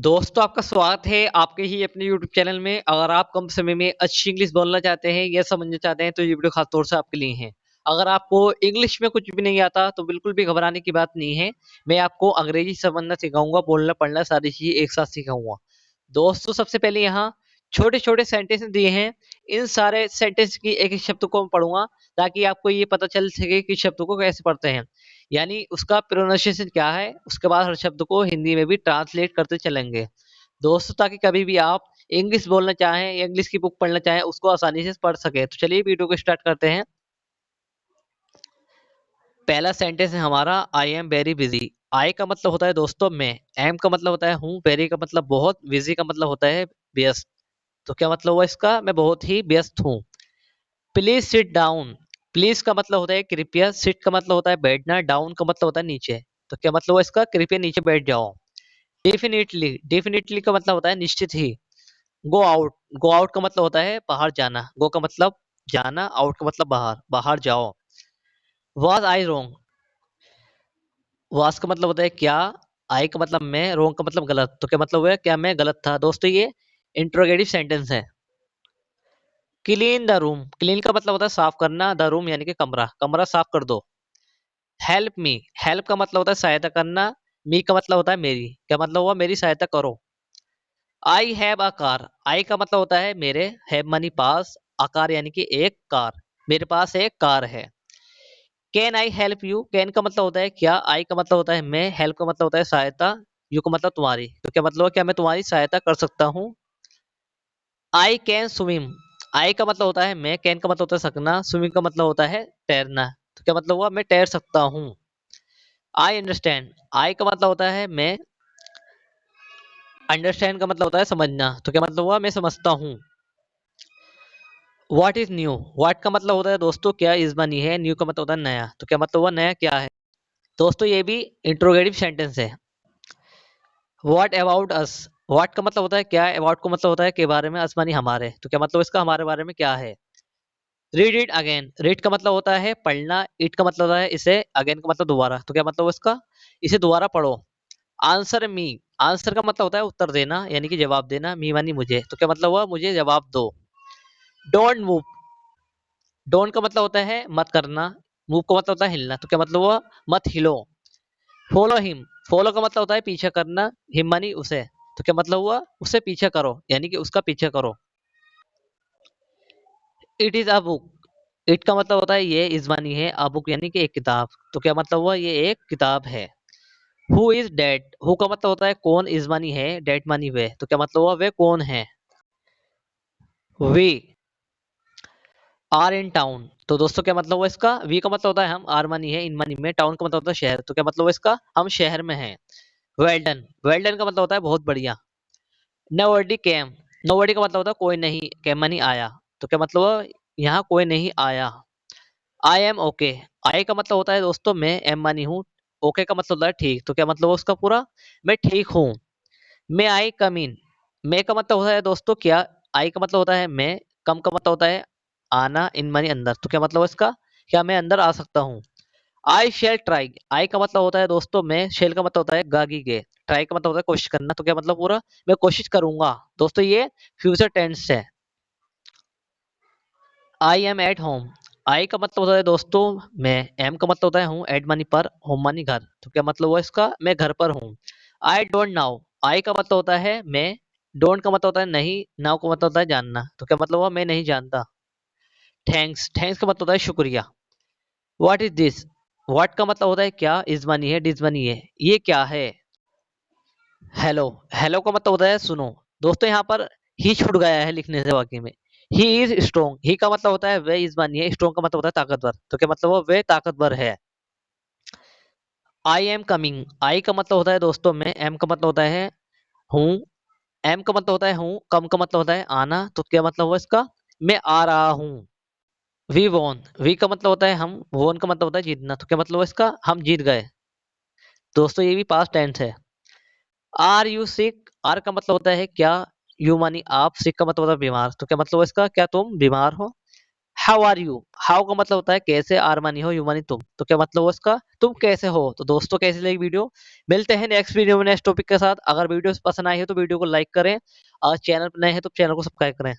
दोस्तों आपका स्वागत है आपके ही अपने YouTube चैनल में। अगर आप कम समय में अच्छी इंग्लिश बोलना चाहते हैं या समझना चाहते हैं तो ये वीडियो खास तौर से आपके लिए है। अगर आपको इंग्लिश में कुछ भी नहीं आता तो बिल्कुल भी घबराने की बात नहीं है। मैं आपको अंग्रेजी समझना सिखाऊंगा, बोलना पढ़ना सारी चीजें एक साथ सिखाऊंगा। दोस्तों सबसे पहले यहाँ छोटे छोटे सेंटेंस दिए हैं। इन सारे सेंटेंस की एक एक शब्द को मैं पढ़ूंगा ताकि आपको ये पता चल सके कि शब्द को कैसे पढ़ते हैं, यानी उसका प्रोनाउंसिएशन क्या है। उसके बाद हर शब्द को हिंदी में भी ट्रांसलेट करते चलेंगे दोस्तों, ताकि कभी भी आप इंग्लिश बोलना चाहें या इंग्लिश की बुक पढ़ना चाहें उसको आसानी से पढ़ सके। तो चलिए वीडियो को स्टार्ट करते हैं। पहला सेंटेंस है हमारा, आई एम वेरी बिजी। आई का मतलब होता है दोस्तों मैं, एम का मतलब होता है हूँ, वेरी का मतलब बहुत, बिजी का मतलब होता है व्यस्त। तो क्या मतलब हुआ इसका, मैं बहुत ही व्यस्त हूँ। Please sit down. प्लीज का मतलब होता है कृपया, सिट का मतलब होता है बैठना, डाउन का मतलब होता है नीचे। तो क्या मतलब हुआ इसका, कृपया नीचे बैठ जाओ। डेफिनेटली, डेफिनेटली का मतलब होता है निश्चित ही। गो आउट, गो आउट का मतलब होता है बाहर जाना, गो का मतलब जाना, आउट का मतलब बाहर, बाहर जाओ। Was I wrong. वाज का मतलब होता है क्या, आई का मतलब मैं, रोंग का मतलब गलत। तो क्या मतलब हुआ, क्या मैं गलत था। दोस्तों ये इंट्रोगेटिव सेंटेंस है। क्लीन द रूम, क्लीन का मतलब होता है साफ करना, द रूम यानी कि कमरा, कमरा साफ कर दो। हेल्प मी, हेल्प का मतलब होता है सहायता करना, मी का मतलब होता है मेरी, क्या मतलब हुआ मेरी सहायता करो। आई हैव अ कार, आई का मतलब होता है मेरे, हैव मनी पास, आकार यानी कि एक कार, मेरे पास एक कार है। Can I help you, can का मतलब होता है क्या, आई का मतलब होता है मैं, हेल्प का मतलब होता है सहायता, यू का मतलब तुम्हारी। तो क्या मतलब है, क्या मैं तुम्हारी सहायता कर सकता हूँ। आई कैन स्विम, आई का मतलब होता है मैं, कैन का मतलब होता है सकना, स्विमिंग का मतलब होता है तैरना। तो क्या मतलब हुआ, मैं तैर सकता हूँ। आई अंडरस्टैंड, आई का मतलब होता है मैं, अंडरस्टैंड का मतलब होता है समझना। तो क्या मतलब हुआ, मैं समझता हूँ। व्हाट इज न्यू, व्हाट का मतलब होता है दोस्तों क्या, इज बनी है, न्यू का मतलब होता है नया। तो क्या मतलब हुआ, नया क्या है। दोस्तों ये भी इंट्रोगेटिव सेंटेंस है। व्हाट अबाउट अस, व्हाट का मतलब होता है क्या, अबाउट का मतलब होता है के बारे में, अस मानी हमारे। तो क्या मतलब इसका, हमारे बारे में क्या है। रीड इट अगेन, रीड का मतलब होता है पढ़ना, इट का मतलब होता है इसे, अगेन का मतलब दोबारा। तो क्या मतलब इसका, इसे दोबारा पढ़ो। आंसर मी, आंसर का मतलब होता है उत्तर देना यानी कि जवाब देना, मी मानी मुझे। तो क्या मतलब हुआ, मुझे जवाब दो। डोंट मूव, डोंट का मतलब होता है मत करना, मूव का मतलब होता है हिलना। तो क्या मतलब हुआ, मत हिलो। फॉलो हिम, फॉलो का मतलब होता है पीछा करना, हिम मानी उसे। तो क्या मतलब हुआ, उसे पीछा करो यानी कि उसका पीछा करो। It is a book, it का मतलब होता है ये, इज मानी है, अ बुक यानी कि एक किताब। तो क्या मतलब हुआ, ये एक किताब है। हु इज डेट, हु का मतलब होता है कौन, इज मानी है, डेट मानी वे। तो क्या मतलब हुआ, वे कौन है। वी आर इन टाउन, तो दोस्तों क्या मतलब हुआ इसका, वी का मतलब होता है हम, आर मानी है, इन मानी में, टाउन का मतलब होता है शहर। तो क्या मतलब हुआ इसका, हम शहर में हैं। वेल्डन, वेल्डन का मतलब होता है बहुत बढ़िया। नोबडी केम, नोबडी का मतलब होता है कोई नहीं, केम मानी आया। तो क्या मतलब हुआ, यहाँ कोई नहीं आया। आई एम ओके, आई का मतलब होता है दोस्तों मैं, एम मानी हूँ, ओके का मतलब होता है ठीक। तो क्या मतलब हुआ उसका पूरा, मैं ठीक हूँ। मे आई कम इन, मे का मतलब होता है दोस्तों क्या, आई का मतलब होता है मैं, कम का मतलब होता है आना, इन मानी अंदर। तो क्या मतलब है इसका, क्या मैं अंदर आ सकता हूँ। आई शेल ट्राई, आई का मतलब होता है दोस्तों मैं, शेल का मतलब होता है गागी गे, ट्राई का मतलब होता है कोशिश करना। तो क्या मतलब पूरा, मैं कोशिश करूंगा। दोस्तों ये फ्यूचर टेंस है। आई एम एट होम, आई का मतलब होता है दोस्तों मैं, एम का मतलब होता है हूँ, एट मानी पर, होम मानी घर। तो क्या मतलब हुआ इसका, मैं घर पर हूँ। आई डोंट नाउ, आई का मतलब होता है मैं, डोंट का मतलब होता है नहीं, नाउ का मतलब होता है जानना। तो क्या मतलब हुआ, मैं नहीं जानता। थैंक्स, थैंक्स का मतलब होता है शुक्रिया। व्हाट इज दिस, व्हाट का मतलब होता है क्या, इज मानी है, डिज मानी है, ये क्या है। हेलो, हेलो का मतलब होता है सुनो। दोस्तों यहाँ पर ही छूट गया है लिखने से वाक्य में। ही इज स्ट्रोंग, ही का मतलब होता है वे, इज मानी है, स्ट्रोंग का मतलब होता है ताकतवर। तो क्या मतलब वो वे ताकतवर है। आई एम कमिंग, आई का मतलब होता है दोस्तों मैं, एम का मतलब होता है हूँ, एम का मतलब होता है हूँ, कम का मतलब होता है आना। तो क्या मतलब हुआ इसका, मैं आ रहा हूँ। वी वॉन, वी का मतलब होता है हम, वॉन का मतलब होता है जीतना। तो क्या मतलब हुआ इसका, हम जीत गए। दोस्तों ये भी पास्ट टेंस है। आर यू सिक, आर का मतलब होता है क्या, यू मानी आप, सिक का मतलब होता है बीमार। तो क्या मतलब हुआ इसका, क्या तुम बीमार हो। हाउ आर यू, हाउ का मतलब होता है कैसे, आर मानी हो, यू मानी तुम, तो क्या मतलब हुआ इसका, तुम कैसे हो। तो दोस्तों कैसी लगी वीडियो, मिलते हैं नेक्स्ट वीडियो में नेक्स्ट टॉपिक के साथ। अगर वीडियो पसंद आई है तो वीडियो को लाइक करें, और चैनल पर नए हैं तो चैनल को सब्सक्राइब करें।